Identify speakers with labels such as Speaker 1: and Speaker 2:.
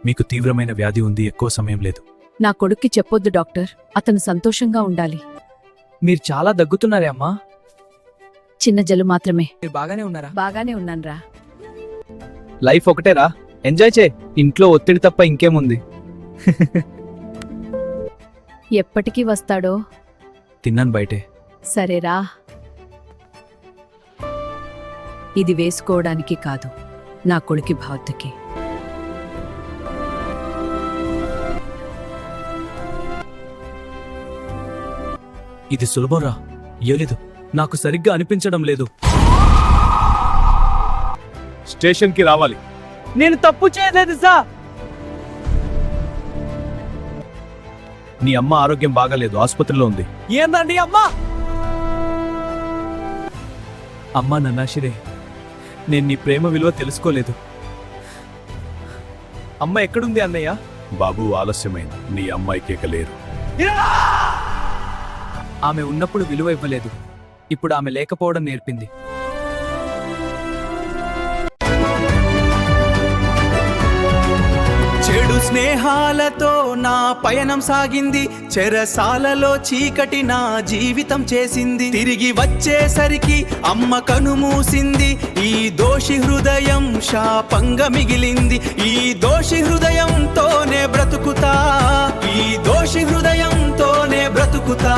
Speaker 1: మీకు తీవ్రమైన వ్యాధి ఉంది, ఎక్కువ సమయం లేదు.
Speaker 2: నా కొడుక్కి చెప్పొద్దు డాక్టర్, అతను సంతోషంగా ఉండాలి.
Speaker 3: మీరు చాలా దగ్గుతున్నారే అమ్మా.
Speaker 2: చిన్న జలు మాత్రమే.
Speaker 3: మీరు బాగానే ఉన్నారా?
Speaker 2: బాగానే ఉన్నాన్రా.
Speaker 3: లైఫ్ ఒకటేరా, ఎంజాయ్ చే. ఇంట్లో ఒత్తిడి తప్ప ఇంకేముంది.
Speaker 2: ఎప్పటికీ వస్తాడో?
Speaker 1: తిన్నాను బయటే.
Speaker 2: సరేరా. ఇది వేసుకోవడానికి కాదు, నా కొడుకి భౌతికి.
Speaker 1: ఇది సులభంరా. ఏలేదు, నాకు సరిగ్గా అనిపించడం లేదు. స్టేషన్కి రావాలి.
Speaker 3: నేను తప్పు చేయలేదు సార్.
Speaker 1: నీ అమ్మ ఆరోగ్యం బాగాలేదు, ఆసుపత్రిలో ఉంది.
Speaker 3: ఏందండి అమ్మా?
Speaker 1: అమ్మా నన్నాశిరే, నేను నీ ప్రేమ విలువ తెలుసుకోలేదు.
Speaker 3: అమ్మ ఎక్కడుంది అన్నయ్య?
Speaker 1: బాబు ఆలస్యమైంది, నీ అమ్మాయికి లేరు.
Speaker 3: ఆమె ఉన్నప్పుడు విలువ ఇవ్వలేదు, ఇప్పుడు ఆమె లేకపోవడం నేర్పింది.
Speaker 4: చెడు స్నేహాలతో నా పయనం సాగింది, చెరసాలలో చీకటి నా జీవితం చేసింది. తిరిగి వచ్చేసరికి అమ్మ కనుమూసింది, ఈ దోషి హృదయం శాపంగా మిగిలింది. ఈ దోషి హృదయంతోనే బ్రతుకుతా, ఈ దోషి హృదయంతోనే బ్రతుకుతా.